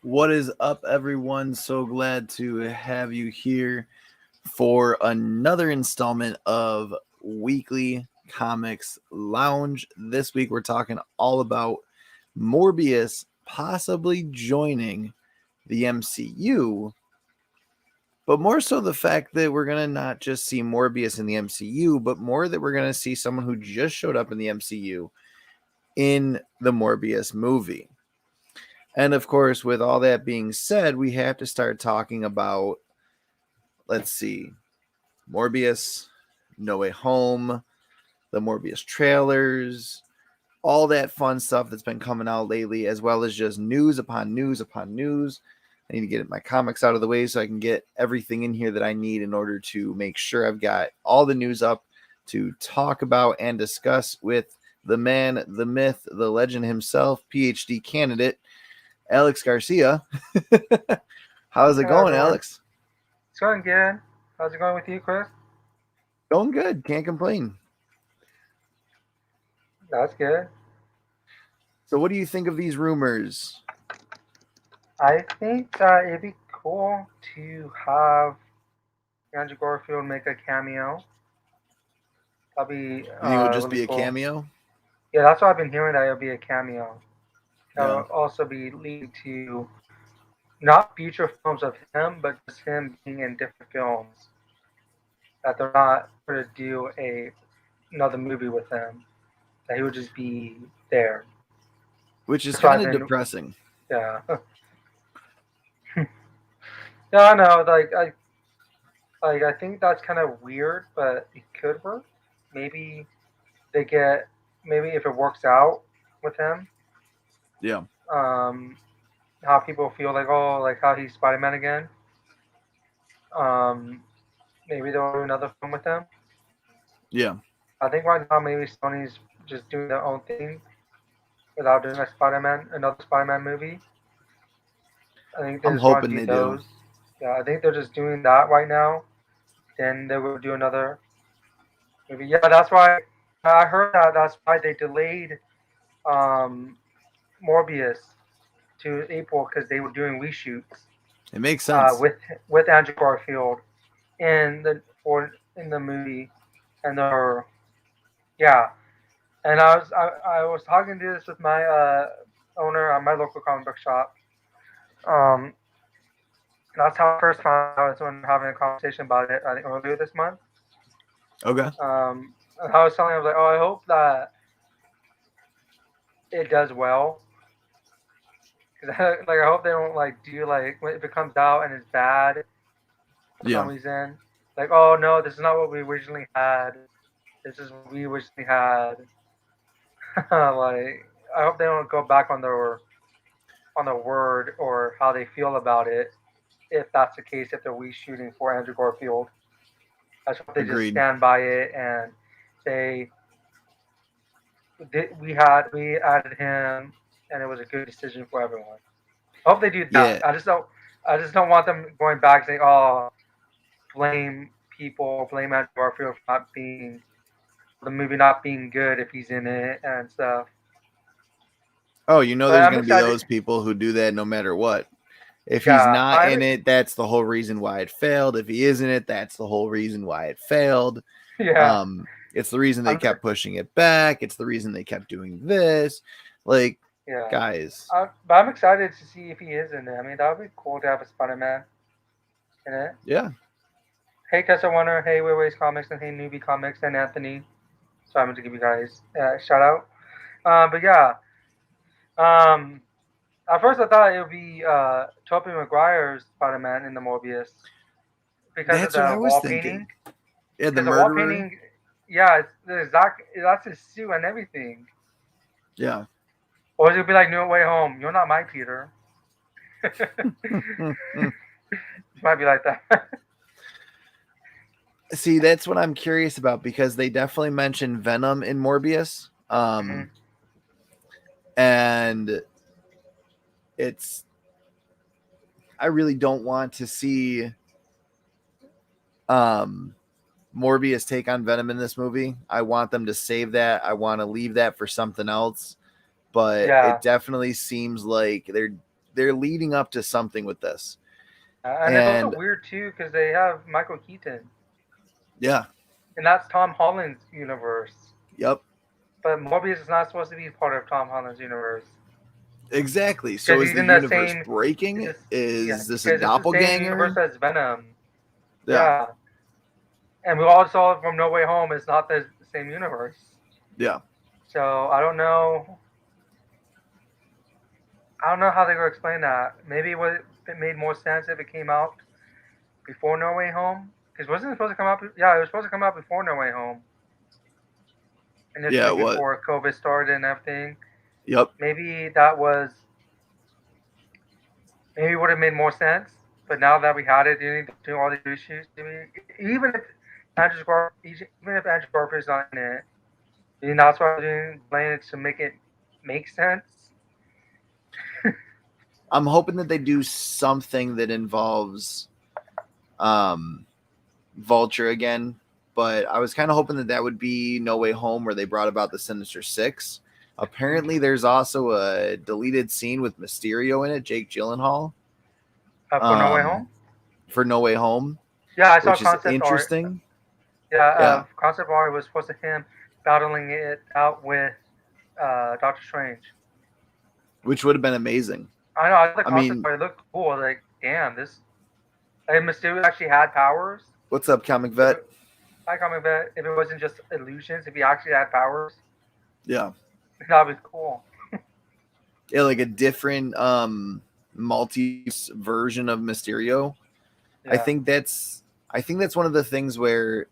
What is up, everyone? So glad to have you here for another installment of Weekly Comics Lounge. This week, we're talking all about Morbius possibly joining the MCU, but more so the fact that we're going to not just see Morbius in the MCU, but more that we're going to see someone who just showed up in the MCU in the Morbius movie. And of course, with all that being said, we have to start talking about, let's see, Morbius, No Way Home, the Morbius trailers, all that fun stuff that's been coming out lately, as well as just news upon news upon news. I need to get my comics out of the way so I can get everything in here that I need in order to make sure I've got all the news up to talk about and discuss with the man, the myth, the legend himself, PhD candidate, Alex Garcia. How's it going, Alex? It's going good. How's it going with you, Chris? Going good. Can't complain. That's good. So what do you think of these rumors? I think that it'd be cool to have Andrew Garfield make a cameo. That'd be You think it would just really be a cool. cameo? Yeah, that's what I've been hearing, that it'll be a cameo. That'll Yeah. also be leading to not future films of him, but just him being in different films. That they're not going to do another movie with him. That he would just be there. Which is That's what kind I've of been. depressing. Yeah. Yeah, I know. I think that's kind of weird, but it could work. Maybe maybe if it works out with him, Yeah. how people feel like, oh, like how he's Spider-Man again. Um, maybe they'll do another film with him. Yeah. I think right now maybe Sony's just doing their own thing without doing another Spider-Man movie. I think they I'm just want to hoping do they those. do. Yeah, I think they're just doing that right now. Then they will do another movie. Yeah, that's why I heard that. That's why they delayed um, Morbius to April because they were doing reshoots It makes sense. with Andrew Garfield in the movie, and they're yeah. And I was talking to this with my owner at my local comic book shop. Um, that's how I first found out. Is when we were having a conversation about it. I think earlier this month. Okay. And I was telling him, I was like, oh, I hope that it does well. Cause like I hope they don't like do like if it comes out and it's bad for some Yeah. reason. Like, oh no, this is not what we originally had. This is what we originally had. Like, I hope they don't go back on their word or how they feel about it. If that's the case, if they're reshooting for Andrew Garfield, I just hope they just Agreed. stand by it and say we added him and it was a good decision for everyone. I hope they do that. Yeah. I just don't want them going back saying, "Oh, blame people, blame Andrew Garfield for not being the movie not being good if he's in it and stuff." Oh, you know But there's I'm going to be excited. those people who do that no matter what. If he's Yeah, not in it, that's the whole reason why it failed. If he is in it, that's the whole reason why it failed. yeah, It's the reason they I'm kept pushing it back. It's the reason they kept doing this. Like, yeah. guys, But I'm excited to see if he is in it. I mean, that would be cool to have a Spider-Man in it. yeah, Hey, Kessa Warner. Hey, Ways Comics, and hey, Newbie Comics, and Anthony. So I'm going to give you guys a shout out. But yeah, um, at first I thought it would be Tobey Maguire's Spider-Man in the Morbius because of that's what I the was wall thinking. painting. Yeah, the Because the wall murderer. painting, yeah, it's the exact. That's his suit and everything. Yeah. Or it would be like No Way Home. You're not my Peter. It might be like that. See, that's what I'm curious about because they definitely mentioned Venom in Morbius. Hmm. And it's I really don't want to see Morbius take on Venom in this movie. I want them to save that. I want to leave that for something else. But Yeah, it definitely seems like they're leading up to something with this. and it's also And weird too because they have Michael Keaton, yeah, and that's Tom Holland's universe. yep, But Morbius is not supposed to be part of Tom Holland's universe exactly. So because is he's the in the universe same. It's breaking? just, yeah, Is this a because it's the same universe doppelganger? as Venom. Yeah, Yeah, and we all saw from No Way Home. It's not the same universe. yeah, So I don't know. I don't know how they were explain that. Maybe it made more sense if it came out before No Way Home. Because wasn't it supposed to come out? Yeah, it was supposed to come out before No Way Home. yeah. Initially, What? before COVID started and everything. Yep. Maybe that was. Maybe it would have made more sense. But now that we had it, doing all these issues, even if even if Andrew Garfield is not in it, that's why I'm doing playing it to make it make sense. I'm hoping that they do something that involves um Vulture again, but I was kind of hoping that that would be No Way Home where they brought about the Sinister Six. Apparently, there's also a deleted scene with Mysterio in it, Jake Gyllenhaal, For No Way Home. for No Way Home, Yeah, I saw which is concept art. interesting. Yeah, Yeah, concept art was supposed to him battling it out with Doctor Strange. which would have been amazing. I know. I saw the I concept mean, art. It looked cool. Like, damn, this. Like, Mysterio actually had powers. what's up, Comic If Vet? it, I comment that if it wasn't just illusions, if he actually had powers, Yeah, that'd be cool. yeah, like a different multi version of Mysterio. I Yeah. think that's I think that's one of the things where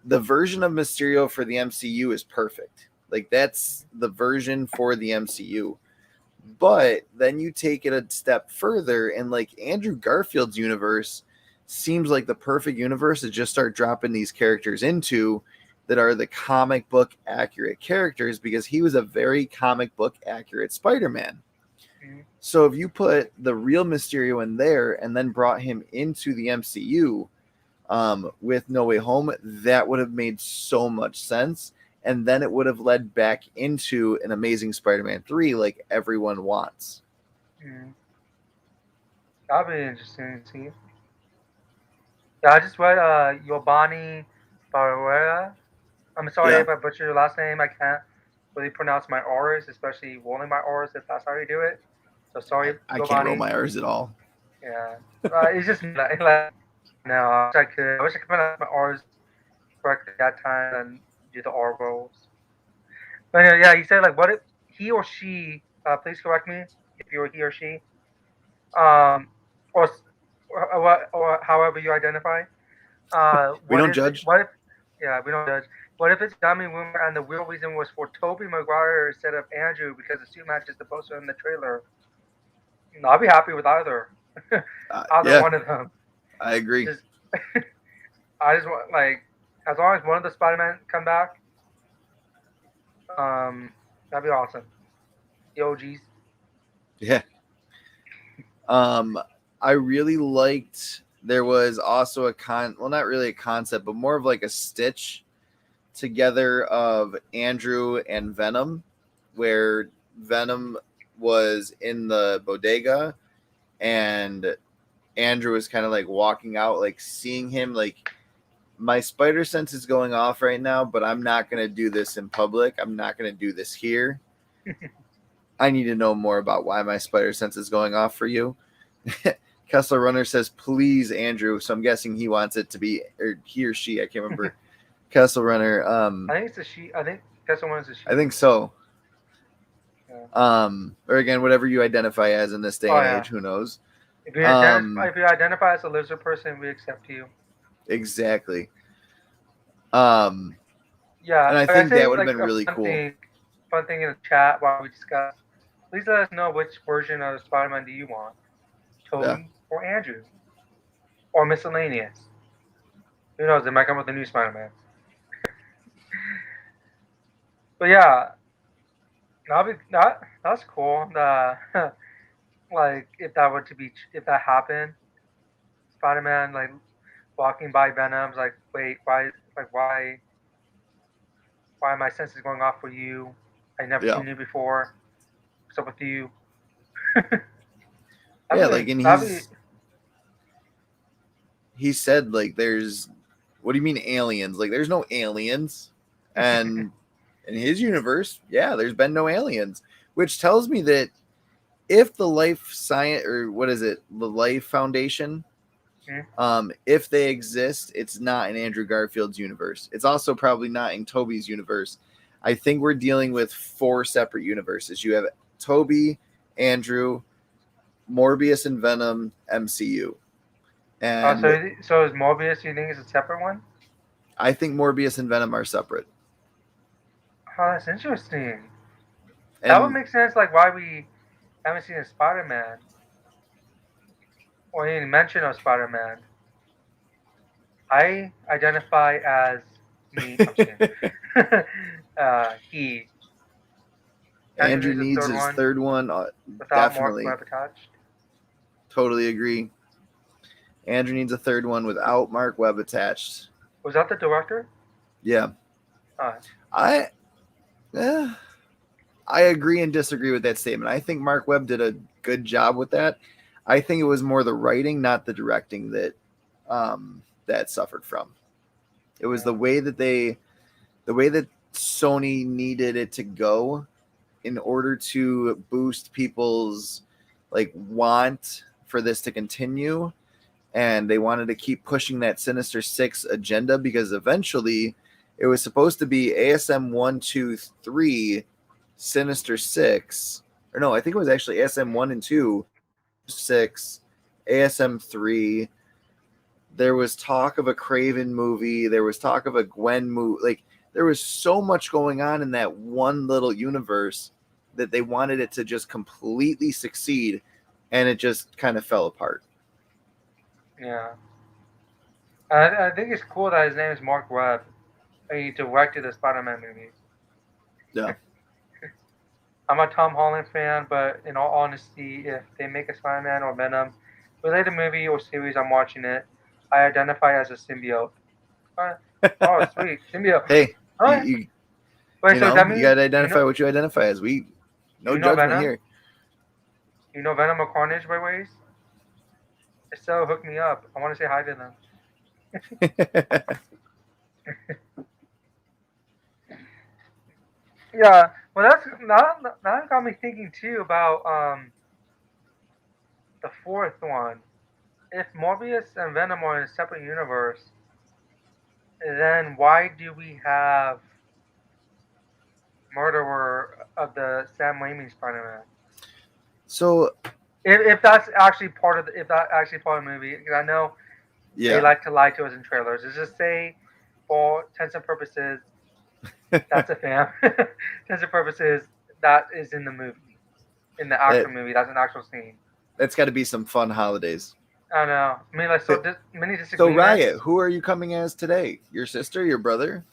the version of Mysterio for the MCU is perfect. Like that's the version for the MCU. But then you take it a step further and like Andrew Garfield's universe seems like the perfect universe to just start dropping these characters into that are the comic book accurate characters because he was a very comic book accurate Spider-Man. Mhm. So if you put the real Mysterio in there and then brought him into the MCU with No Way Home, that would have made so much sense. and then it would have led back into an Amazing Spider-Man 3 like everyone wants. That'd be interesting to see. Yeah, I just read Yobani Barrera. I'm sorry if I butchered your last name. I can't really pronounce my R's, especially rolling my R's if that's how you do it. So sorry, I Yobani. can't roll my R's at all. Yeah, it's just like no. I wish I could. I wish I could pronounce my R's correctly that time and do the R rolls. But anyway, yeah, he said like, what if he or she? Please correct me if you're he or she. Um, or however you identify. We What don't is it? judge. What if? Yeah, we don't judge. What if it's dummy rumor and the real reason was for Tobey Maguire instead of Andrew because the suit matches the poster in the trailer? I'll be happy with either. Either one of them. I agree. I just want like as long as one of the Spider-Man come back, that'd be awesome. The OGs. Yeah. I really liked. There was also not really a concept, but more of like a stitch together of Andrew and Venom, where Venom was in the bodega and Andrew was kind of like walking out, like seeing him, like, my spider sense is going off right now, but I'm not going to do this in public. I'm not going to do this here. I need to know more about why my spider sense is going off for you. Kessler Runner says, please, Andrew. So I'm guessing he wants it to be, or he or she. I can't remember. Kessler Runner. I think it's a she. I think Kessler Runner is a she. I think so. Yeah. Or again, whatever you identify as in this day and age, who knows? If you identify as a lizard person, we accept you. Exactly. Yeah, and I think that would have been really cool. Fun thing in the chat while we discuss. Please let us know which version of Spider-Man do you want, Tobey or Andrew, or miscellaneous. Who knows? They might come with a new Spider-Man. But yeah, that's cool. Like if that happened, Spider-Man like walking by Venom's like, wait, why are my senses going off for you? I never seen you before. What's up with you? He said like, there's, what do you mean aliens? Like, there's no aliens. And in his universe, there's been no aliens, which tells me that if the Life Science, or what is it, the Life Foundation, if they exist, it's not in Andrew Garfield's universe. It's also probably not in Tobey's universe. I think we're dealing with 4 separate universes. You have Tobey, Andrew, Morbius, and Venom, MCU. And so is Morbius, you think, is a separate one? I think Morbius and Venom are separate. Oh, that's interesting. That would make sense, like why we haven't seen a Spider-Man or any mention of Spider-Man. I identify as me. He. Andrew needs his third one. Definitely. Mark Webb attached. Totally agree. Andrew needs a third one without Mark Webb attached. Was that the director? Yeah. I agree and disagree with that statement. I think Mark Webb did a good job with that. I think it was more the writing, not the directing, that that suffered from. It was the way that Sony needed it to go in order to boost people's like want for this to continue, and they wanted to keep pushing that Sinister Six agenda, because eventually it was supposed to be ASM 1, 2, 3, Sinister Six, or no, I think it was actually ASM 1 and 2, 6, ASM 3. There was talk of a Craven movie. There was talk of a Gwen movie. Like, there was so much going on in that one little universe that they wanted it to just completely succeed, and it just kind of fell apart. Yeah. I think it's cool that his name is Mark Webb. He directed the Spider-Man movies. Yeah. I'm a Tom Holland fan, but in all honesty, if they make a Spider-Man or Venom related movie or series, I'm watching it. I identify as a symbiote. Oh, sweet. Symbiote. Hey, Wait, You so know, that you means gotta identify what you identify as. No you know judgment Venom? here. You know Venom or Carnage by ways? If so, hook me up. I want to say hi to them. Yeah, well, that's that got me thinking too about the fourth one. If Morbius and Venom are in a separate universe, then why do we have Murderer of the Sam Raimi Spider-Man? So If that's actually part of if that actually part of the movie, because I know they yeah, like to lie to us in trailers. Let's just say, for intents and purposes, that's a fan. Intents and purposes, that is in the movie, in the that actual movie. That's an actual scene. that's got to be some fun holidays. I know. I mean, like, so many So disagreements. Riot, who are you coming as today? Your sister, your brother?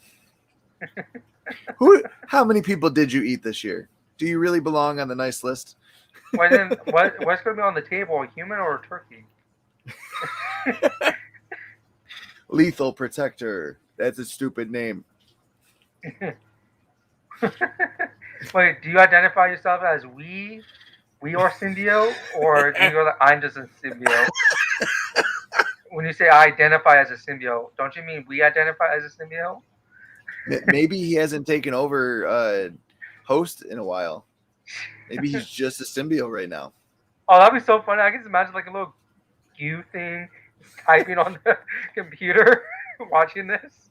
Who? How many people did you eat this year? Do you really belong on the nice list? What's going to be on the table? A human or a turkey? Lethal Protector. That's a stupid name. Wait, do you identify yourself as we are symbiote, or do you go like I'm just a symbiote? When you say I identify as a symbiote, don't you mean we identify as a symbiote? Maybe he hasn't taken over host in a while. Maybe he's just a symbiote right now. Oh, that'd be so funny. I can just imagine like a little goo thing typing on the computer watching this.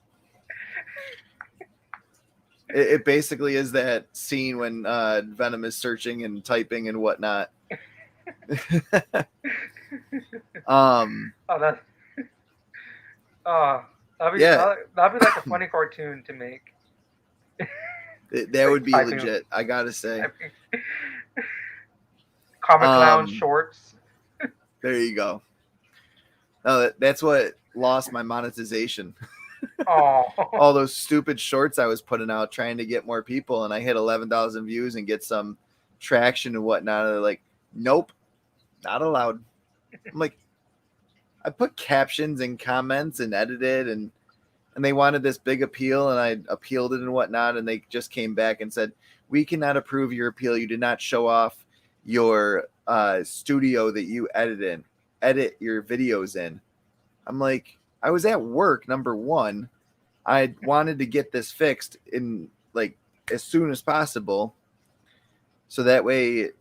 It basically is that scene when Venom is searching and typing and whatnot. Oh, that's that'd be Yeah. that'd be like a funny cartoon to make. That would be typing. legit. I gotta say. Comic Clown shorts. There you go. No, that's what lost my monetization. Oh. All those stupid shorts I was putting out trying to get more people, and I hit 11,000 views and get some traction and whatnot. And they're like, nope, not allowed. I'm like, I put captions and comments and edited, and they wanted this big appeal, and I appealed it and whatnot, and they just came back and said, we cannot approve your appeal. You did not show off your studio that you edit your videos in. I'm like, I was at work, number one. I wanted to get this fixed in like as soon as possible, so that way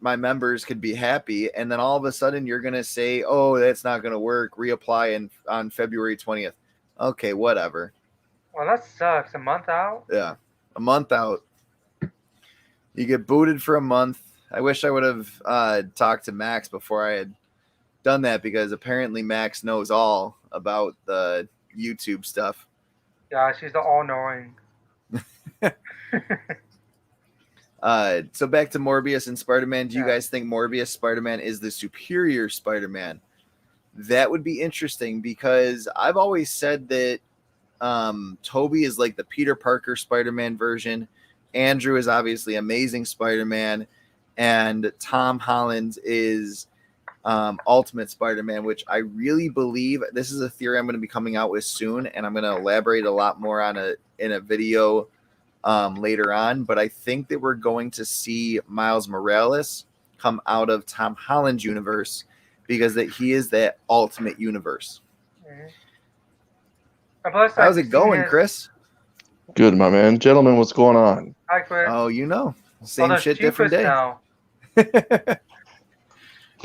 my members could be happy. And then all of a sudden you're gonna say, oh, that's not gonna work, reapply on February 20th. Okay, whatever. Well, that sucks. A month out? Yeah, a month out. You get booted for a month. I wish I would have talked to Max before I had done that, because apparently Max knows all about the YouTube stuff. Yeah, she's the all-knowing. So back to Morbius and Spider-Man. Do you guys think Morbius Spider-Man is the superior Spider-Man? That would be interesting, because I've always said that Toby is like the Peter Parker Spider-Man version. Andrew is obviously Amazing Spider-Man, and Tom Holland is Ultimate Spider-Man, which I really believe, this is a theory I'm going to be coming out with soon, and I'm going to elaborate a lot more on it in a video later on. But I think that we're going to see Miles Morales come out of Tom Holland's universe, because that he is that ultimate universe. Mm-hmm. How's it going, Chris? Good, my man. Gentlemen, what's going on? Hi, Chris. Oh, you know, same shit, different Chris day. Now.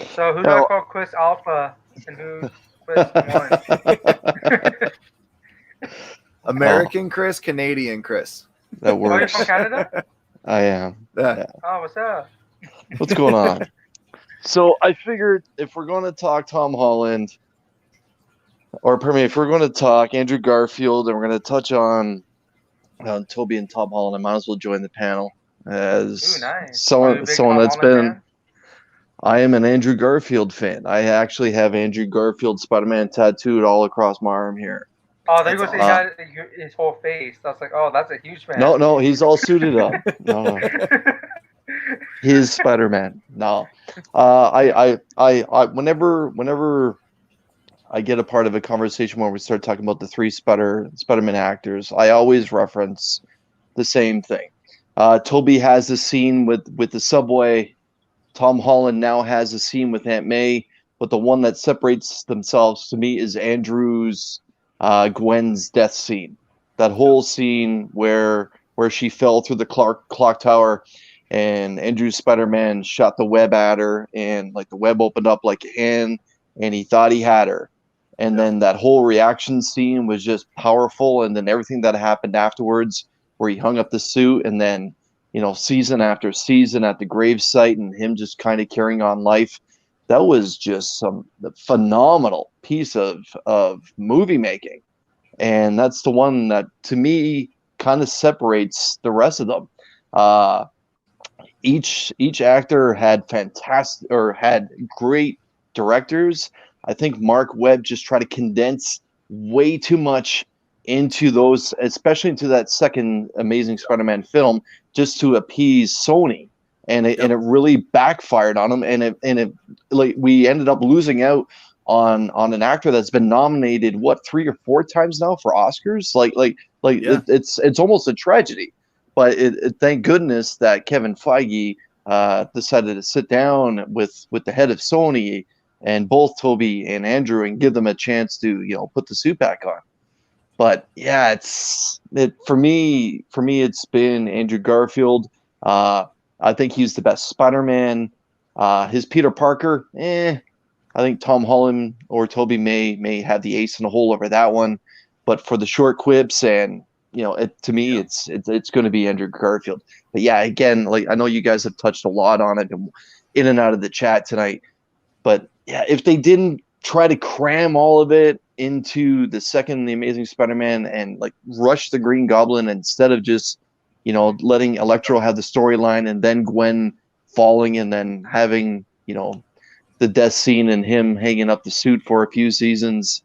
So who do I call Chris Alpha and who's Chris 1? American Chris, Canadian Chris. That works. Oh, you're from Canada? I am. Yeah. Oh, what's up? What's going on? So I figured if we're going to talk Tom Holland, or pardon me, if we're going to talk Andrew Garfield, and we're going to touch on Toby and Tom Holland, I might as well join the panel as someone that's been. I am an Andrew Garfield fan. I actually have Andrew Garfield Spider-Man tattooed all across my arm here. Oh, there you go. So he had his whole face. I was like, oh, that's a huge fan. No, he's all suited up. No. He's Spider-Man. No. I whenever I get a part of a conversation where we start talking about the three Spider-Man actors, I always reference the same thing. Toby has the scene with the subway. Tom Holland now has a scene with Aunt May, but the one that separates themselves to me is Andrew's Gwen's death scene. That whole scene where she fell through the clock tower, and Andrew's Spider-Man shot the web at her, and like the web opened up like a hand, and he thought he had her. And then that whole reaction scene was just powerful, and then everything that happened afterwards, where he hung up the suit, and then season after season at the gravesite, and him just kind of carrying on life. That was just some phenomenal piece of movie making, and that's the one that to me kind of separates the rest of them. Each actor had had great directors. I think Mark Webb just tried to condense way too much into those, especially into that second Amazing Spider-Man film, just to appease Sony, and it really backfired on them, and it like we ended up losing out on an actor that's been nominated 3 or 4 times now for Oscars. It's almost a tragedy, but thank goodness that Kevin Feige decided to sit down with the head of Sony and both Toby and Andrew and give them a chance to put the suit back on. But yeah, for me it's been Andrew Garfield. I think he's the best Spider-Man. His Peter Parker, I think Tom Holland or Toby may have the ace in the hole over that one. But for the short quips and to me it's going to be Andrew Garfield. But yeah, again, like I know you guys have touched a lot on it in and out of the chat tonight. But yeah, if they didn't try to cram all of it into the second The Amazing Spider-Man and like rush the Green Goblin instead of just letting Electro have the storyline and then Gwen falling and then having the death scene and him hanging up the suit for a few seasons,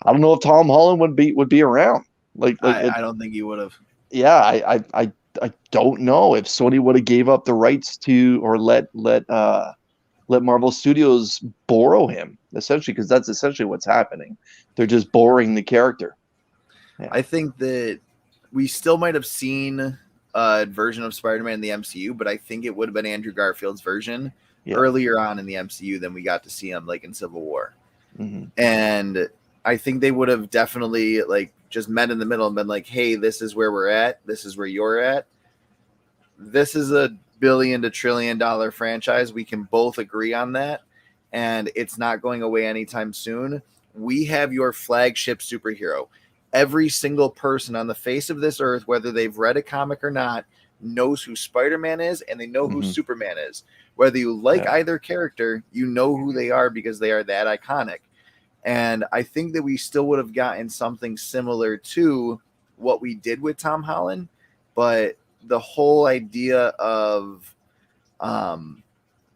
I don't know if Tom Holland would be around. I don't think he would have. Yeah, I don't know if Sony would have gave up the rights to or let Marvel Studios borrow him, essentially, because that's essentially what's happening. They're just borrowing the character. Yeah. I think that we still might have seen a version of Spider-Man in the MCU, but I think it would have been Andrew Garfield's version earlier on in the MCU than we got to see him like in Civil War. Mm-hmm. And I think they would have definitely like just met in the middle and been like, hey, this is where we're at. This is where you're at. This is a billion to $1 trillion franchise. We can both agree on that. And it's not going away anytime soon. We have your flagship superhero. Every single person on the face of this earth, whether they've read a comic or not, knows who Spider-Man is and they know who Superman is. Whether you like either character, you know who they are because they are that iconic. And I think that we still would have gotten something similar to what we did with Tom Holland, but the whole idea of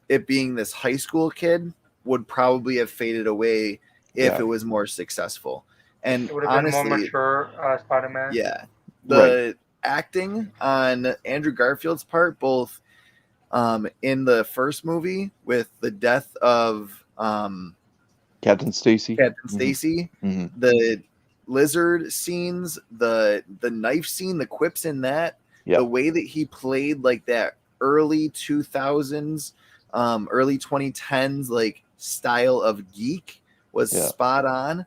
it being this high school kid would probably have faded away if it was more successful. And it would have honestly, been more mature Spider-Man. Yeah. The acting on Andrew Garfield's part, both in the first movie with the death of Captain Stacy, the lizard scenes, the knife scene, the quips in that, the way that he played like that early 2000s, early 2010s like style of geek was spot on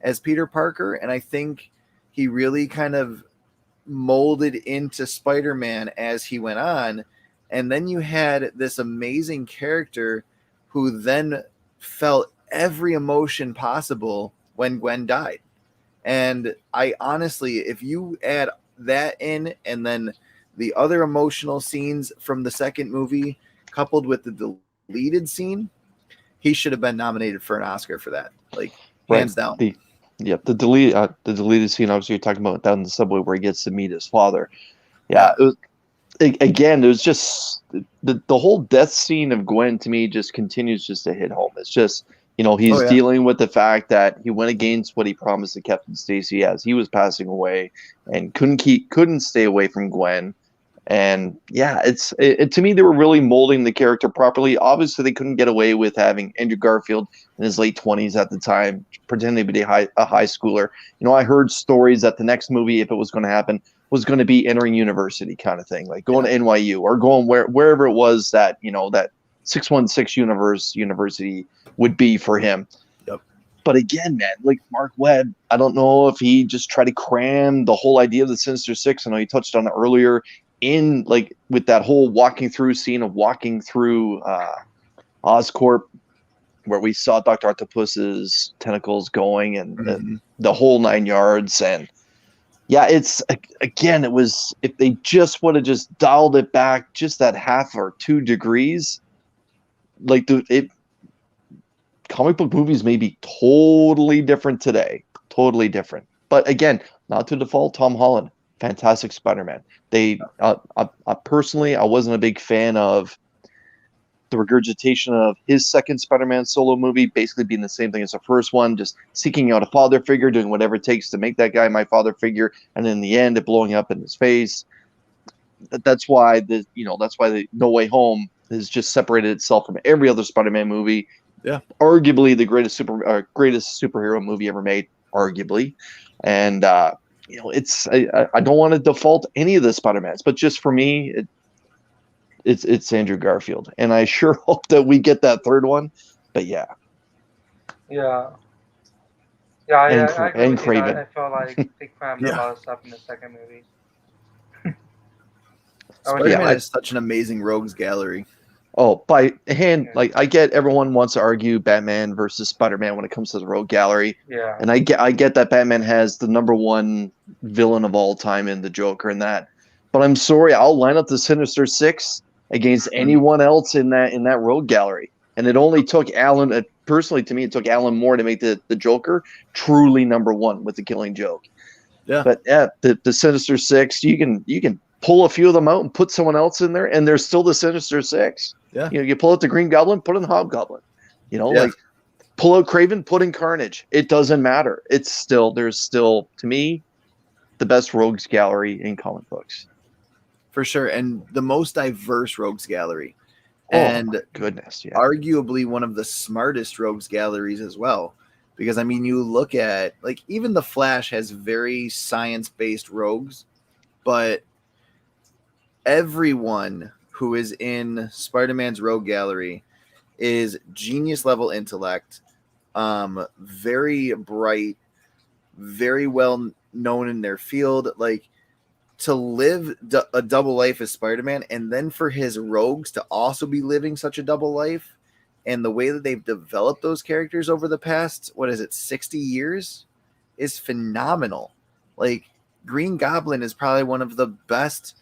as Peter Parker. And I think he really kind of molded into Spider-Man as he went on. And then you had this amazing character who then felt every emotion possible when Gwen died. And I honestly, if you add that in and then the other emotional scenes from the second movie coupled with the deleted scene, he should have been nominated for an Oscar for that. Like hands down. The deleted scene, obviously you're talking about down in the subway where he gets to meet his father. It was just the whole death scene of Gwen to me just continues just to hit home. It's just, he's dealing with the fact that he went against what he promised to Captain Stacy as he was passing away and couldn't stay away from Gwen. And yeah, to me, they were really molding the character properly. Obviously, they couldn't get away with having Andrew Garfield in his late 20s at the time, pretending to be a high schooler. You know, I heard stories that the next movie, if it was going to happen, was going to be entering university kind of thing, like going to NYU or going wherever it was that, you know, that 616 university would be for him. Yep. But again, man, like Mark Webb, I don't know if he just tried to cram the whole idea of the Sinister Six. I know you touched on it earlier, in like with that whole walking through scene of walking through Oscorp, where we saw Dr. Octopus's tentacles going and the whole 9 yards. And yeah, it's again, it was, if they just would have just dialed it back just that 1/2 or 2 degrees, like comic book movies may be totally different today, totally different. But again, not to default, Tom Holland, fantastic Spider-Man. I personally, I wasn't a big fan of the regurgitation of his second Spider-Man solo movie, basically being the same thing as the first one, just seeking out a father figure, doing whatever it takes to make that guy my father figure, and in the end, it blowing up in his face. That's why the No Way Home has just separated itself from every other Spider-Man movie. Yeah, arguably the greatest superhero movie ever made, arguably, and. You know, I don't want to default any of the Spider-Mans, but just for me, it's Andrew Garfield, and I sure hope that we get that third one. But yeah, I agree and with you. Craven. I feel like they crammed a lot of stuff in the second movie. Spider-Man is such an amazing rogues gallery. Oh, by hand, like I get everyone wants to argue Batman versus Spider-Man when it comes to the rogue gallery. Yeah. And I get that Batman has the #1 villain of all time in the Joker and that. But I'm sorry, I'll line up the Sinister Six against anyone else in that rogue gallery. And it only took Alan, personally to me, it took Alan Moore to make the Joker truly #1 with the Killing Joke. Yeah. But yeah, the Sinister Six, you can pull a few of them out and put someone else in there, and there's still the Sinister Six. Yeah. You know, you pull out the Green Goblin, put in the Hobgoblin. You know, like pull out Craven, put in Carnage. It doesn't matter. There's still, to me, the best rogues gallery in comic books. For sure. And the most diverse rogues gallery. Oh, and my goodness, yeah. Arguably one of the smartest rogues galleries as well. Because, I mean, you look at, like, even The Flash has very science-based rogues, but everyone who is in Spider-Man's rogue gallery is genius level intellect, very bright, very well known in their field. Like, to live a double life as Spider-Man, and then for his rogues to also be living such a double life, and the way that they've developed those characters over the past 60 years is phenomenal. Like, Green Goblin is probably one of the best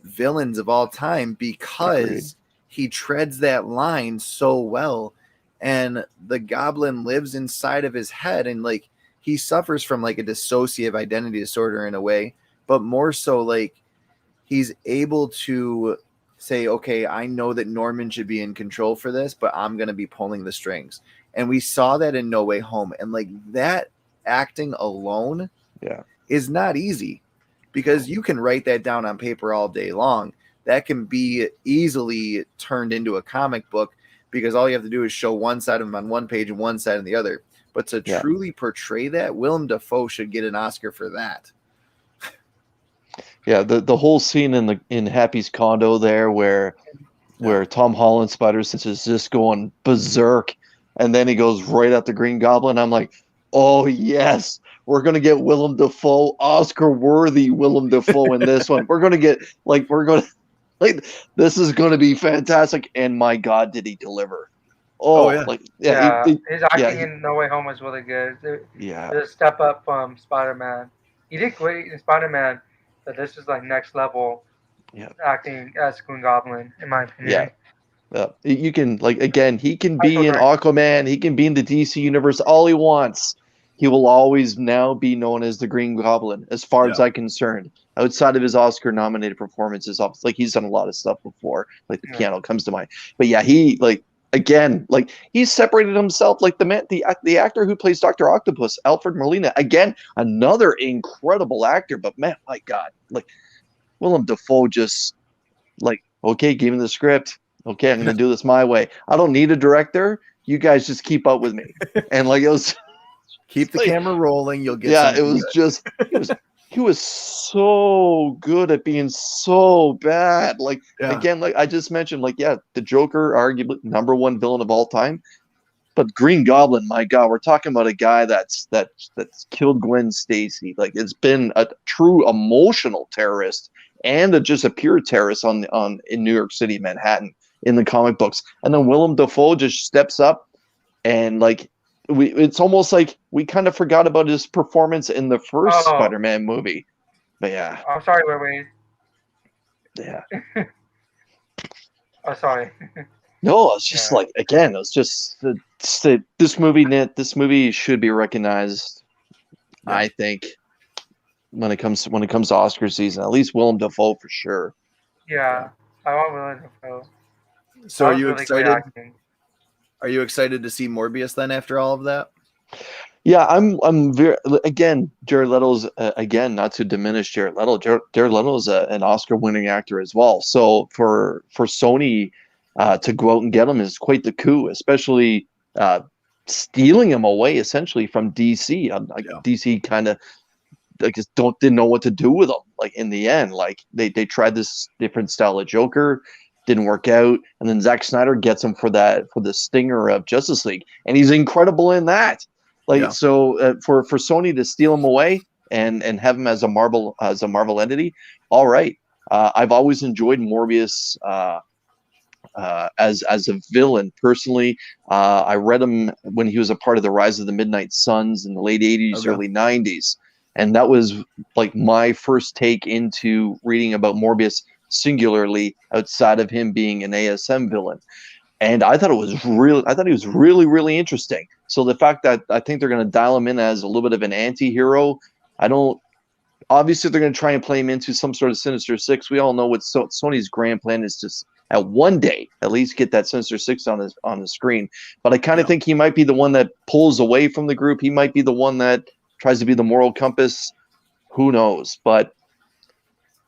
villains of all time because he treads that line so well, and the Goblin lives inside of his head, and like he suffers from like a dissociative identity disorder in a way, but more so like he's able to say, okay, I know that Norman should be in control for this, but I'm going to be pulling the strings. And we saw that in No Way Home, and like that acting alone is not easy. Because you can write that down on paper all day long. That can be easily turned into a comic book because all you have to do is show one side of him on one page and one side on the other. But to truly portray that, Willem Dafoe should get an Oscar for that. Yeah, the whole scene in Happy's condo there where Tom Holland Spider-Sense is just going berserk, and then he goes right at the Green Goblin. I'm like, oh yes, we're gonna get Willem Dafoe, Oscar-worthy Willem Dafoe in this one. We're gonna get this is gonna be fantastic. And my God, did he deliver? His acting in No Way Home was really good. The step up from Spider-Man. He did great in Spider-Man, but this is like next level acting as Green Goblin, in my opinion. You can he can be in Aquaman, he can be in the DC universe all he wants. He will always now be known as the Green Goblin, as far as I'm concerned. Outside of his Oscar-nominated performances, like he's done a lot of stuff before, like the piano comes to mind. But yeah, he he's separated himself. Like the actor who plays Dr. Octopus, Alfred Molina, again, another incredible actor. But man, my God, like Willem Dafoe just like, okay, give me the script. Okay, I'm gonna do this my way. I don't need a director. You guys just keep up with me. And like it was Keep the like, camera rolling. You'll get. yeah, it something was good. just he was so good at being so bad. Like Yeah. again, like I just mentioned, like yeah, the Joker, arguably number one villain of all time. But Green Goblin, my God, we're talking about a guy that's killed Gwen Stacy. Like it's been a true emotional terrorist and just a pure terrorist on in New York City, Manhattan, in the comic books. And then Willem Dafoe just steps up and like it's almost like we kind of forgot about his performance in the first Oh, Spider-Man movie. But yeah, I'm sorry, wait. yeah. Oh, sorry. No, it's just Yeah. like again, it's just this movie should be recognized. Yeah. I think when it comes to Oscar season, at least Willem Dafoe for sure. Yeah, I want Willem Dafoe. So That are was you really great excited? acting. Are you excited to see Morbius then after all of that? Yeah, I'm very again. Jared Leto's again, not to diminish Jared Leto. Jared Leto is an Oscar-winning actor as well. So for Sony to go out and get him is quite the coup, especially stealing him away essentially from DC. Like Yeah. DC kind of like just didn't know what to do with him. Like in the end, like they tried this different style of Joker, didn't work out, and then Zack Snyder gets him for the stinger of Justice League, and he's incredible in that. Like Yeah. so, for Sony to steal him away and have him as a Marvel entity, all right. I've always enjoyed Morbius as a villain personally. I read him when he was a part of the Rise of the Midnight Suns in the late '80s, Okay. early '90s, and that was like my first take into reading about Morbius singularly outside of him being an ASM villain. And I thought he was really interesting. So the fact that I think they're going to dial him in as a little bit of an anti-hero, I don't. Obviously, they're going to try and play him into some sort of Sinister Six. We all know what Sony's grand plan is to at one day at least get that Sinister Six on the screen. But I kind of think he might be the one that pulls away from the group. He might be the one that tries to be the moral compass. Who knows? But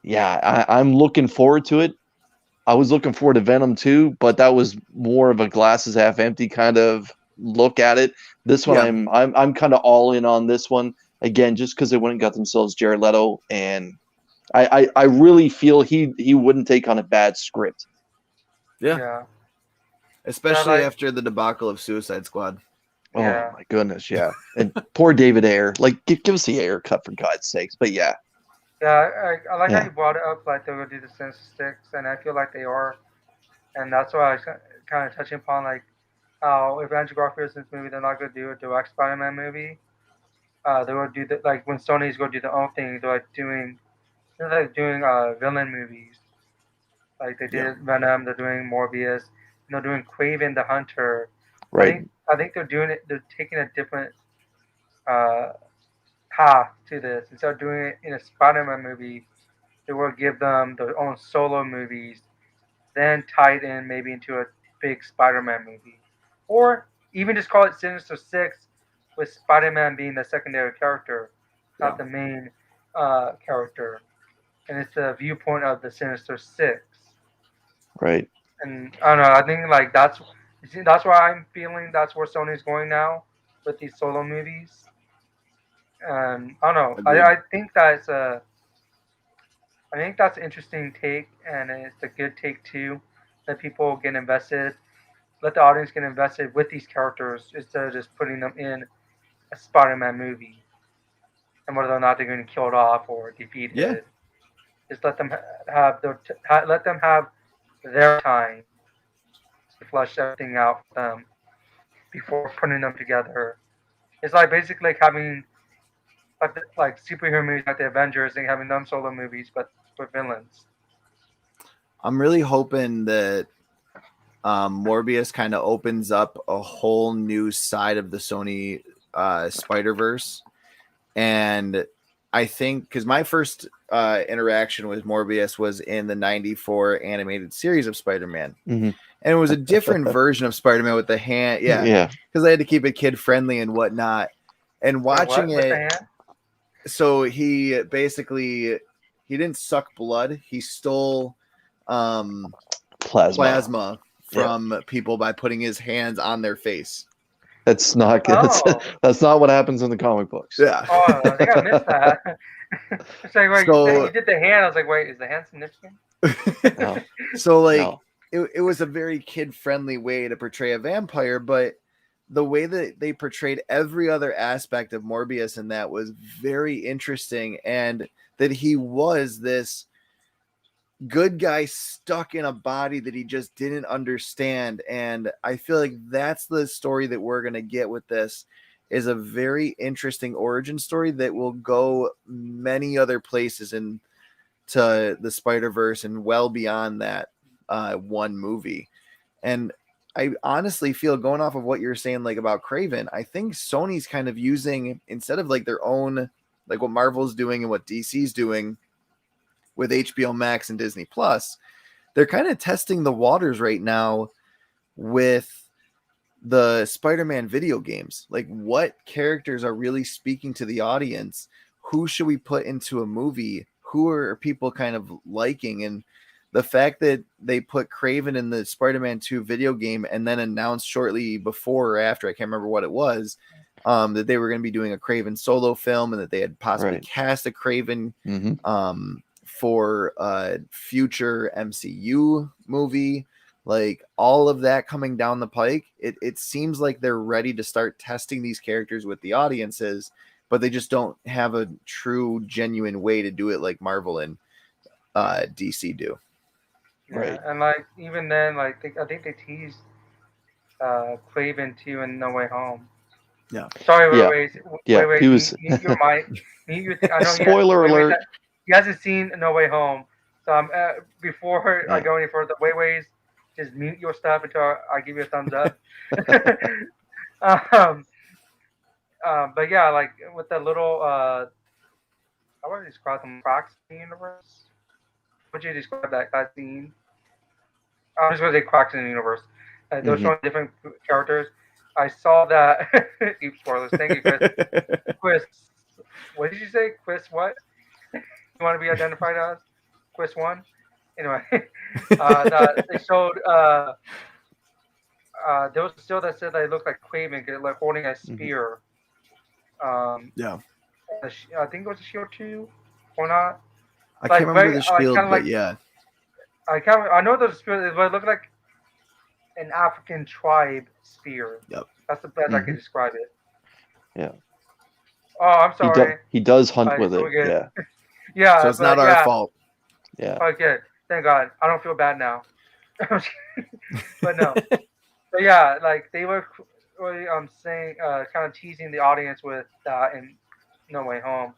yeah, I'm looking forward to it. I was looking forward to Venom too, but that was more of a glasses half empty kind of look at it. This one, Yeah. I'm kind of all in on this one again, just because they went and got themselves Jared Leto, and I really feel he wouldn't take on a bad script. Yeah. Yeah. Especially like- after the debacle of Suicide Squad. Yeah. Oh my goodness, yeah. And poor David Ayer, like give us the Ayer cut for God's sakes. But yeah, Yeah, I like how Yeah. you brought it up, like they're gonna do the Sinister Six, and I feel like they are, and that's why I was kind of touching upon like how if Andrew Garfield's in this movie, they're not gonna do a direct Spider-Man movie. They're gonna do the like when Sony's gonna do their own thing. They're doing villain movies, like they did Venom. They're doing Morbius. And they're doing Craven the Hunter. right. I think they're doing it. They're taking a different uh, path to this. Instead of doing it in a Spider-Man movie, they will give them their own solo movies, then tie it in maybe into a big Spider-Man movie, or even just call it Sinister Six, with Spider-Man being the secondary character, not the main character, and it's the viewpoint of the Sinister Six. Right. And I don't know. I think like that's why I'm feeling that's where Sony's going now with these solo movies. And I don't know. Agreed. I think that's a I think that's an interesting take, and it's a good take too. Let people get invested, let the audience get invested with these characters instead of just putting them in a Spider-Man movie, and whether or not they're going to be killed off or defeated. Yeah. Just let them let them have their time to flush everything out for them before putting them together. It's like basically like having like superhero movies like the Avengers and having them solo movies, but with villains. I'm really hoping that Morbius kind of opens up a whole new side of the Sony Spider-Verse. And I think because my first interaction with Morbius was in the 94 animated series of Spider-Man. Mhm. And it was a different version of Spider-Man with the hand. Yeah. Because I had to keep it kid friendly and whatnot. And watching With the it, hand? so he basically he didn't suck blood. He stole Plasma. from people by putting his hands on their face. That's not good. Oh. That's not what happens in the comic books. Yeah. Oh, I think I missed that. It's like, wait, So- you did the hand. I was like, wait, is the hand significant? No. So like No. it was a very kid-friendly way to portray a vampire, but the way that they portrayed every other aspect of Morbius in that was very interesting, and that he was this good guy stuck in a body that he just didn't understand. And I feel like that's the story that we're going to get with this, is a very interesting origin story that will go many other places into the Spider-Verse and well beyond that one movie. And I honestly feel, going off of what you're saying, like about Kraven, I think Sony's kind of using, instead of like their own, like what Marvel's doing and what DC's doing with HBO Max and Disney Plus, they're kind of testing the waters right now with the Spider-Man video games. Like, what characters are really speaking to the audience? Who should we put into a movie? Who are people kind of liking? And the fact that they put Kraven in the Spider-Man 2 video game and then announced shortly before or after, I can't remember what it was, that they were going to be doing a Kraven solo film, and that they had possibly cast a Kraven for a future MCU movie. Like, all of that coming down the pike, it seems like they're ready to start testing these characters with the audiences, but they just don't have a true, genuine way to do it like Marvel and DC do. Yeah, Right. and like even then, like I think they teased Kraven too in No Way Home. Yeah. Sorry, Yeah. wait. He was. Mute your mic. I know Spoiler alert. He hasn't seen No Way Home, so before I go any further, wait, just mute your stuff until I give you a thumbs up. But yeah, like with the little how would I describe them, cracks in the universe? Would you describe that scene? I'm just going to say cracks in the universe. They're showing different characters. I saw that. Deep spoilers. Thank you, Chris. Chris, what did you say? Chris, what? You want to be identified as? Chris 1? Anyway, they showed. There was a still that said that it looked like Kraven, like holding a spear. Yeah. I think it was a shield too, or not. I can't remember the shield, but yeah. I know the spear, but it looked like an African tribe spear. Yep. That's the best I can describe it. Yeah. Oh, I'm sorry. He does hunt with it. Yeah. Yeah. So it's not our fault. Yeah. Okay. Thank God. I don't feel bad now. But no. But yeah, like they were really saying, kind of teasing the audience with that in No Way Home.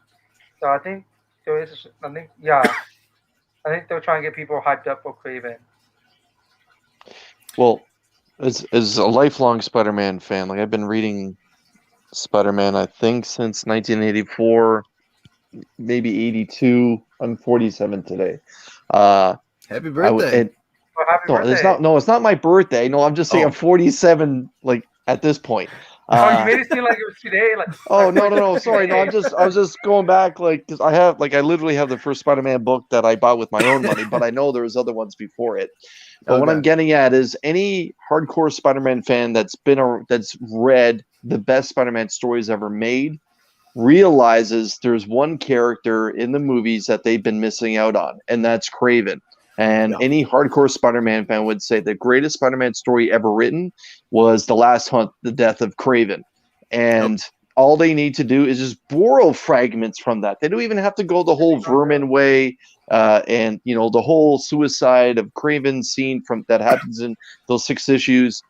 So I think they're trying to get people hyped up for Kraven. Well, as a lifelong Spider-Man fan, like I've been reading Spider-Man, I think since 1984, maybe 82. I'm 47 today. Happy birthday! Happy birthday. It's not my birthday. No, I'm just saying I'm 47. Like at this point. You made it seem like it was today. Like, no. Sorry, no. I was just going back, like, because I literally have the first Spider-Man book that I bought with my own money, but I know there was other ones before it. But what I'm getting at is any hardcore Spider-Man fan that's read the best Spider-Man stories ever made realizes there's one character in the movies that they've been missing out on, and that's Kraven. And any hardcore Spider-Man fan would say the greatest Spider-Man story ever written was The Last Hunt, the death of Kraven. And all they need to do is just borrow fragments from that. They don't even have to go the whole Vermin way and, the whole suicide of Kraven scene that happens in those 6 issues.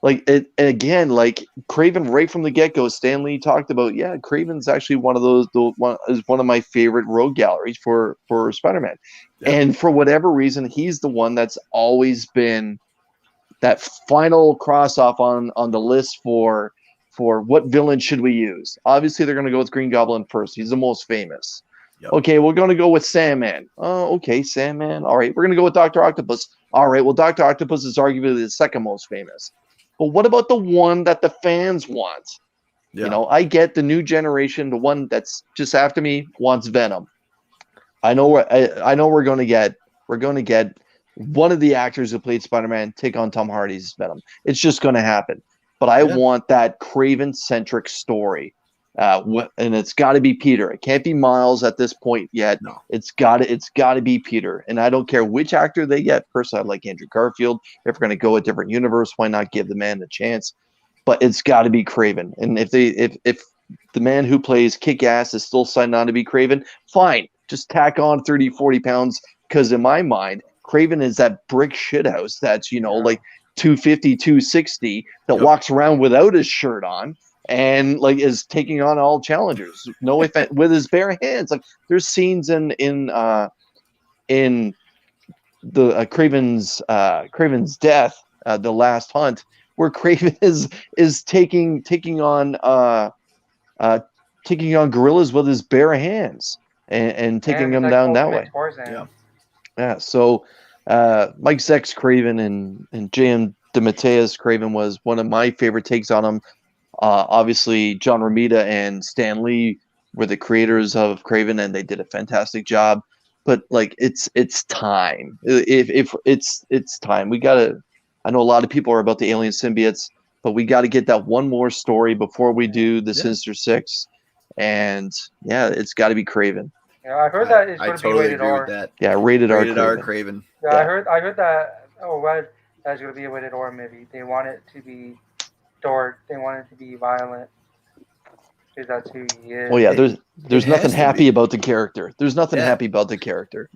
Like, and again, like Kraven right from the get-go, Stan Lee talked about, Kraven's actually one of my favorite rogue galleries for Spider-Man. Yep. And for whatever reason, he's the one that's always been that final cross-off on the list for what villain should we use. Obviously, they're going to go with Green Goblin first. He's the most famous. Yep. Okay, we're going to go with Sandman. Oh, okay, Sandman. All right, we're going to go with Dr. Octopus. All right, well, Dr. Octopus is arguably the second most famous. But what about the one that the fans want? Yeah. I get the new generation, the one that's just after me wants Venom. I know we're going to get one of the actors who played Spider-Man take on Tom Hardy's Venom. It's just going to happen. But I want that Craven-centric story. And it's got to be Peter. It can't be Miles at this point yet. No. It's got to be Peter. And I don't care which actor they get. Personally, I like Andrew Garfield. If we're going to go a different universe, why not give the man a chance? But it's got to be Craven. And if the man who plays Kick-Ass is still signed on to be Craven, fine. Just tack on 30, 40 pounds. Because in my mind, Craven is that brick shithouse that's, like 250, 260 that walks around without his shirt on and like is taking on all challengers. No offense, with his bare hands. Like there's scenes in the Craven's death, The Last Hunt, where Craven is taking on gorillas with his bare hands and taking them down that way. Yeah. So Mike Zeck's Craven and J.M. DeMatteis Craven was one of my favorite takes on him. Obviously, John Romita and Stan Lee were the creators of Craven, and they did a fantastic job. But like, it's time. If it's time, we gotta. I know a lot of people are about the alien symbiotes, but we got to get that one more story before we do the Sinister Six. And yeah, it's got to be Craven. Yeah, I heard that it's going to be rated agree R. with that. Yeah, rated R. Craven. Yeah, I heard that. Oh, read that's going to be a rated R movie. They want it to be dark. They want it to be violent. Because that's who he is. Oh yeah, there's nothing happy about the character. There's nothing happy about the character.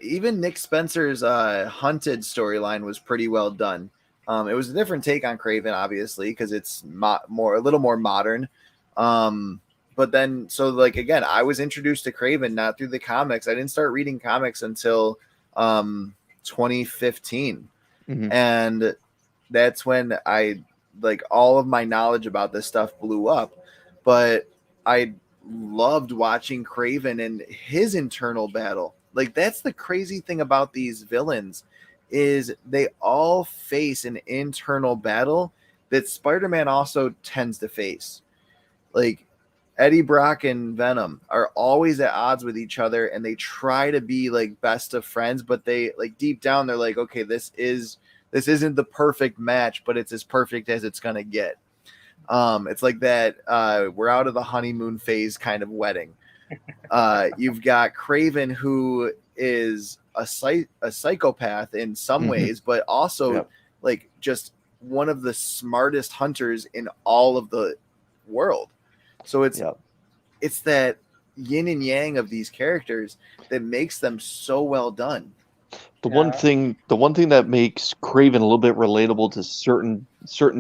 Even Nick Spencer's Hunted storyline was pretty well done. It was a different take on Craven, obviously, because it's a little more modern. But then, so like again, I was introduced to Craven not through the comics. I didn't start reading comics until 2015, and that's when I like all of my knowledge about this stuff blew up. But I loved watching Craven and his internal battle. Like that's the crazy thing about these villains is they all face an internal battle that Spider-Man also tends to face. Like Eddie Brock and Venom are always at odds with each other, and they try to be like best of friends, but they like deep down they're like, okay, this isn't the perfect match, but it's as perfect as it's gonna get. It's like that we're out of the honeymoon phase kind of wedding. You've got Craven, who is a psychopath in some ways, but also like just one of the smartest hunters in all of the world. So it's that yin and yang of these characters that makes them so well done. The one thing that makes Craven a little bit relatable to certain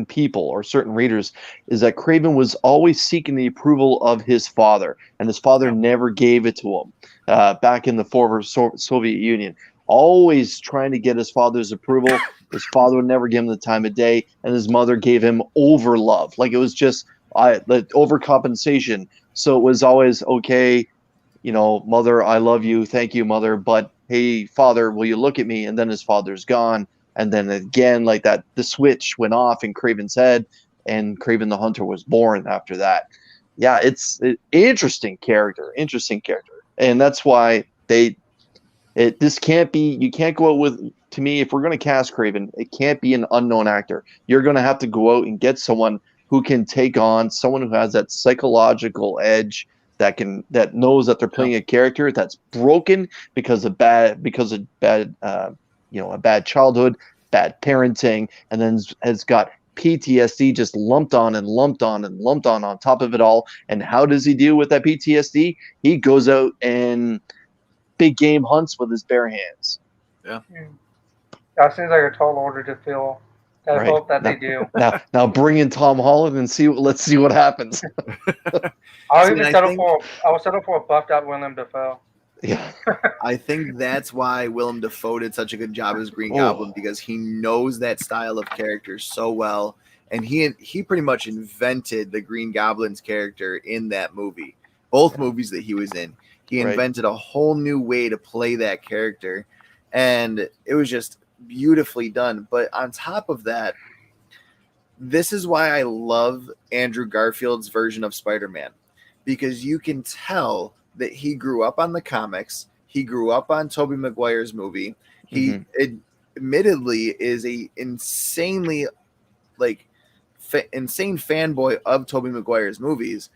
people or certain readers is that Craven was always seeking the approval of his father, and his father never gave it to him. Back in the former Soviet Union, always trying to get his father's approval. His father would never give him the time of day, and his mother gave him over love. Like it was just overcompensation. So it was always okay, mother, I love you, thank you, mother, but hey, father, will you look at me? And then his father's gone. And then again, like that, the switch went off in Craven's head, and Craven the Hunter was born after that. Yeah, it's an interesting character. And that's why this can't be, you can't go out with, to me, if we're going to cast Craven, it can't be an unknown actor. You're going to have to go out and get someone who can take on someone who has that psychological edge, that knows that they're playing a character that's broken because of bad a bad childhood, bad parenting, and then has got PTSD just lumped on top of it all. And how does he deal with that PTSD? He goes out and big game hunts with his bare hands. Yeah. That seems like a tall order to fill. I hope that they do. Now bring in Tom Holland and let's see what happens. I would settle for a buffed out Willem Dafoe. Yeah. I think that's why Willem Dafoe did such a good job as Green Goblin, because he knows that style of character so well, and he pretty much invented the Green Goblin's character in that movie. Both movies that he was in. He invented a whole new way to play that character, and it was just beautifully done. But on top of that, this is why I love Andrew Garfield's version of Spider-Man, because you can tell that he grew up on the comics. He grew up on Tobey Maguire's movie. He admittedly is a insanely insane fanboy of Tobey Maguire's movies,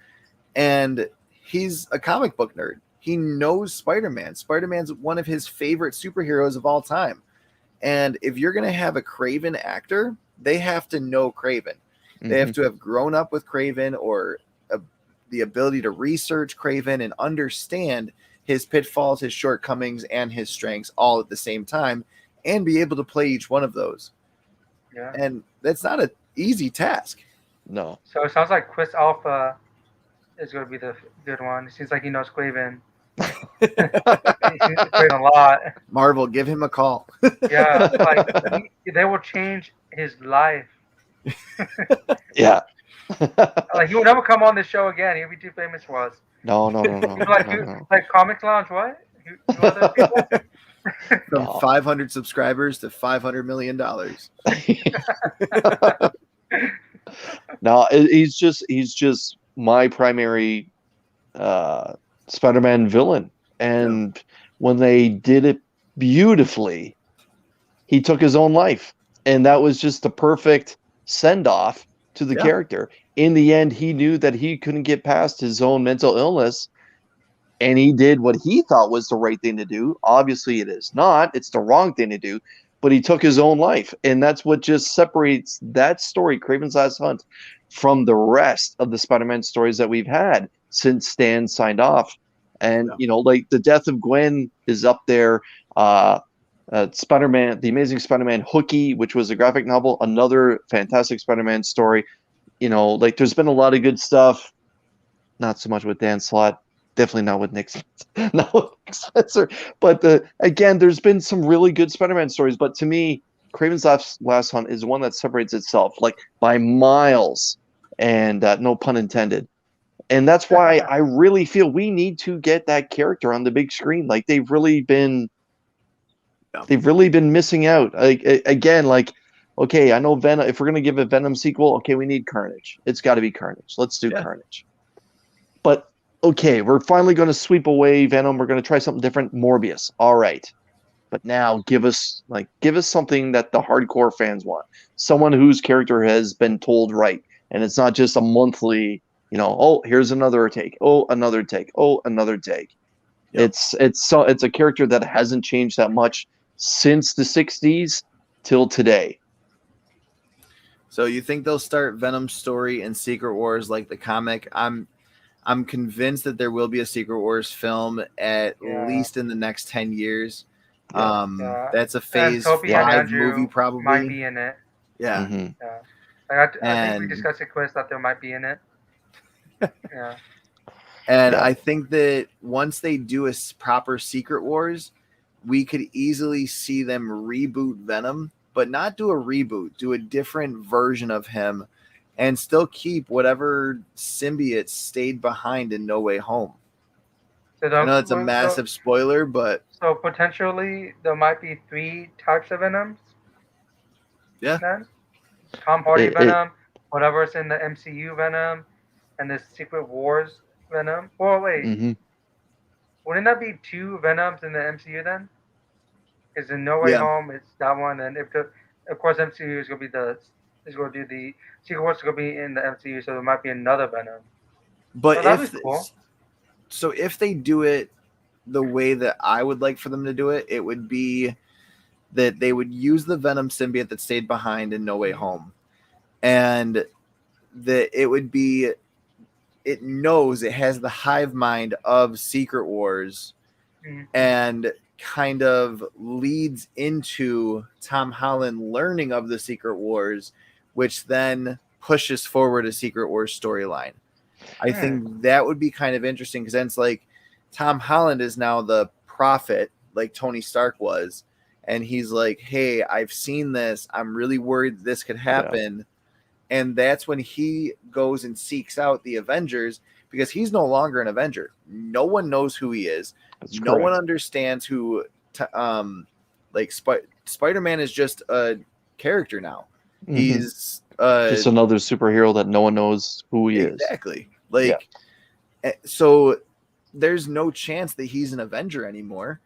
and he's a comic book nerd. He knows Spider-Man. Spider-Man's one of his favorite superheroes of all time. And if you're going to have a Craven actor, they have to know Craven. They have to have grown up with Craven or the ability to research Craven and understand his pitfalls, his shortcomings, and his strengths all at the same time and be able to play each one of those. Yeah. And that's not an easy task. No. So it sounds like Chris Alpha is going to be the good one. It seems like he knows Craven. He seems to Craven a lot. Marvel, give him a call. Yeah, like they will change his life. Yeah. Like he will never come on this show again. He'll be too famous for us. No. Like Comics Lounge, what? Who other people? From 500 subscribers to $500 million. No, he's just my primary Spider-Man villain. And when they did it beautifully, he took his own life. And that was just the perfect send-off to the character. In the end, he knew that he couldn't get past his own mental illness, and he did what he thought was the right thing to do. Obviously, it is not. It's the wrong thing to do, but he took his own life. And that's what just separates that story, Kraven's Last Hunt, from the rest of the Spider-Man stories that we've had since Stan signed off. And, like the death of Gwen is up there. Spider-Man, The Amazing Spider-Man Hooky, which was a graphic novel, another fantastic Spider-Man story. Like there's been a lot of good stuff. Not so much with Dan Slott. Definitely not with Nick Spencer. But again, there's been some really good Spider-Man stories. But to me, Kraven's Last Hunt is one that separates itself like by miles, and no pun intended. And that's why I really feel we need to get that character on the big screen. Like they've really been missing out. Like again, like okay, I know Venom. If we're gonna give a Venom sequel, okay, we need Carnage. It's got to be Carnage. Let's do Carnage. But okay, we're finally going to sweep away Venom. We're going to try something different. Morbius. All right. But now give us something that the hardcore fans want. Someone whose character has been told right. And it's not just a monthly, oh, here's another take. Oh, another take. Oh, another take. Yep. It's a character that hasn't changed that much since the 60s till today. So you think they'll start Venom's story in Secret Wars like the comic? I'm convinced that there will be a Secret Wars film at least in the next 10 years. That's a phase 5 movie probably. Might be in it. Yeah. Mm-hmm. I think we discussed it, Chris, that there might be in it. Yeah. And I think that once they do a proper Secret Wars, we could easily see them reboot Venom, but not do a reboot, do a different version of him and still keep whatever symbiote stayed behind in No Way Home. So I know it's a massive spoiler, but... So potentially there might be 3 types of Venoms? Yeah. Then? Tom Hardy Venom, whatever's in the MCU Venom, and the Secret Wars Venom. Well, wait. Mm-hmm. Wouldn't that be 2 Venoms in the MCU then? Because in No Way Home, it's that one, and of course MCU is going to be the Secret Wars is going to be in the MCU, so there might be another Venom. But if they do it the way that I would like for them to do it, it would be that they would use the Venom symbiote that stayed behind in No Way Home, and that it knows it has the hive mind of Secret Wars, and kind of leads into Tom Holland learning of the Secret Wars, which then pushes forward a Secret Wars storyline. I think that would be kind of interesting, because then it's like Tom Holland is now the prophet, like Tony Stark was, and he's like, hey, I've seen this. I'm really worried this could happen. Yeah. And that's when he goes and seeks out the Avengers, because he's no longer an Avenger. No one knows who he is. That's no correct. one understands who Spider-Man is just a character now. Mm-hmm. He's just another superhero that no one knows who he is. Exactly. So there's no chance that he's an Avenger anymore.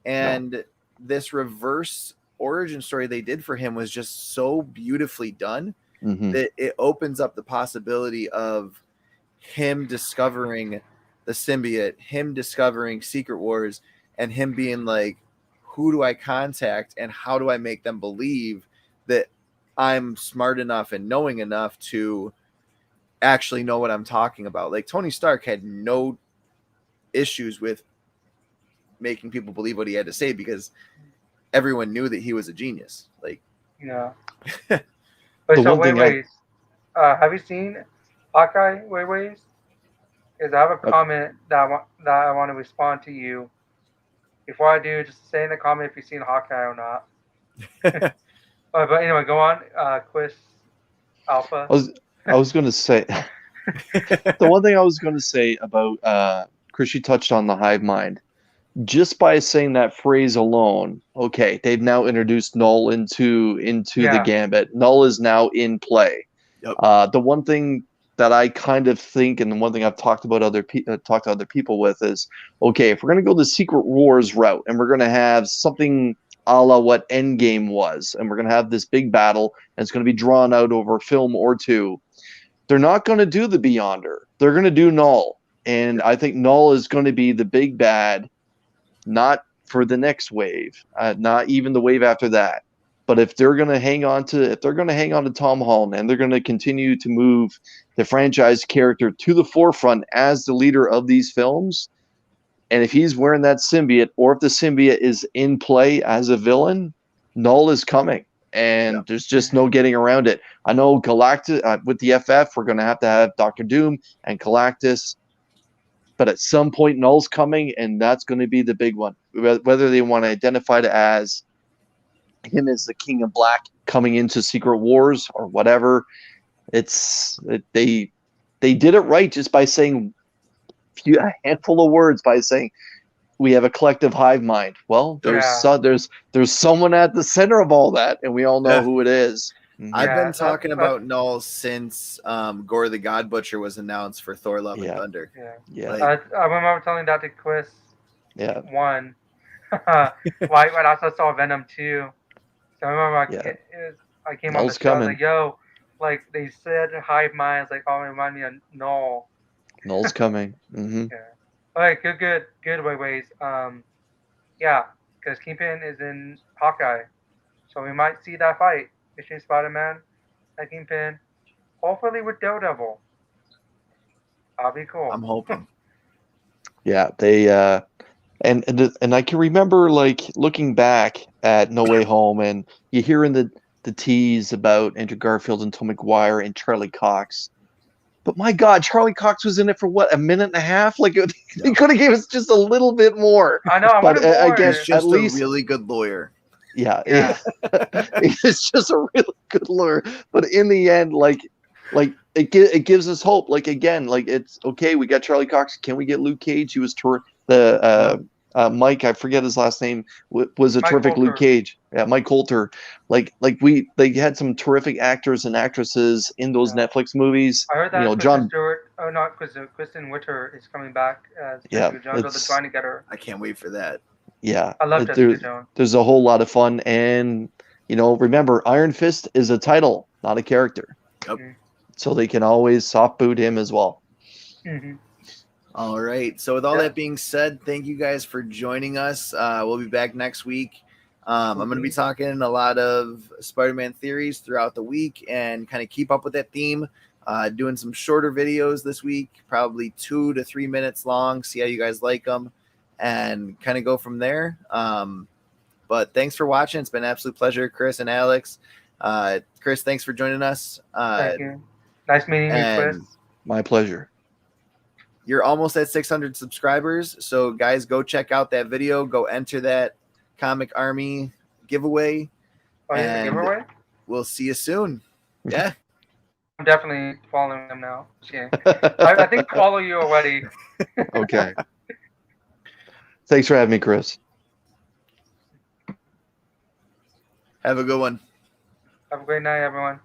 And this reverse origin story they did for him was just so beautifully done that it opens up the possibility of him discovering the symbiote, him discovering Secret Wars, and him being like, who do I contact and how do I make them believe that I'm smart enough and knowing enough to actually know what I'm talking about? Like, Tony Stark had no issues with making people believe what he had to say because everyone knew that he was a genius. Like, yeah. But so wait. Have you seen Hawkeye? Wait. Is I have a comment that I want to respond to you. Before I do, just say in the comment if you've seen Hawkeye or not. But anyway, go on, Quiz Alpha. I was going to say the one thing I was going to say about Chris, you touched on the hive mind. Just by saying that phrase alone, okay, they've now introduced Null into the gambit. Null is now in play. Yep. The one thing that I kind of think, and the one thing I've talked to other people with is, okay, if we're going to go the Secret Wars route and we're going to have something a la what Endgame was, and we're going to have this big battle, and it's going to be drawn out over a film or two, they're not going to do the Beyonder. They're going to do Null. And I think Null is going to be the big bad, not for the next wave, not even the wave after that. But if they're going to hang on to Tom Holland and they're going to continue to move the franchise character to the forefront as the leader of these films, and if he's wearing that symbiote, or if the symbiote is in play as a villain, Null is coming, and there's just no getting around it. I know Galactus with the FF, we're going to have Doctor Doom and Galactus, but at some point Null's coming, and that's going to be the big one. Whether they want to identify it as him as the King of Black coming into Secret Wars or whatever, they did it right just by saying a handful of words, by saying we have a collective hive mind. Well, there's someone at the center of all that, and we all know who it is. I've been talking about Null since Gore the God Butcher was announced for Thor: Love and Thunder. Yeah. I remember telling that to Chris. Yeah. One. Right when I also saw Venom 2. So I remember I came Null's on the show. I was like, yo, like they said hive minds, like, oh, it reminded me of Null. Null's coming. Mm-hmm. Yeah. All right, good ways. Yeah, because Kingpin is in Hawkeye, so we might see that fight between Spider-Man and Kingpin, hopefully with Daredevil. That'll be cool. I'm hoping. Yeah, they and I can remember, like, looking back at No Way Home, and you hearing the tease about Andrew Garfield and Tom Maguire and Charlie Cox. But my God, Charlie Cox was in it for what, a minute and a half? Like, he could have gave us just a little bit more. I know. But again, he's just at least a really good lawyer. Yeah. He's just a really good lawyer. But in the end, like it gives us hope. Like, again, like, it's okay. We got Charlie Cox. Can we get Luke Cage? He was Mike, I forget his last name, was a terrific Coulter. Luke Cage. Yeah, Mike Coulter. They had some terrific actors and actresses in those Netflix movies. I heard that Kristen Stewart, Kristen Witter is coming back as Jessica Jones. They're trying to get her. I can't wait for that. Yeah, I love Jessica Jones. There's a whole lot of fun, and remember, Iron Fist is a title, not a character. Yep. Mm-hmm. So they can always soft boot him as well. Mm-hmm. All right. So with all that being said, thank you guys for joining us. We'll be back next week. I'm going to be talking a lot of Spider-Man theories throughout the week and kind of keep up with that theme. Doing some shorter videos this week, probably 2 to 3 minutes long. See how you guys like them and kind of go from there. But thanks for watching. It's been an absolute pleasure, Chris and Alex. Chris, thanks for joining us. Thank you. Nice meeting you, Chris. My pleasure. You're almost at 600 subscribers. So, guys, go check out that video. Go enter that Comic Army giveaway. Oh, yeah, the giveaway? We'll see you soon. Yeah. I'm definitely following them now. Yeah. I think I follow you already. Okay. Thanks for having me, Chris. Have a good one. Have a great night, everyone.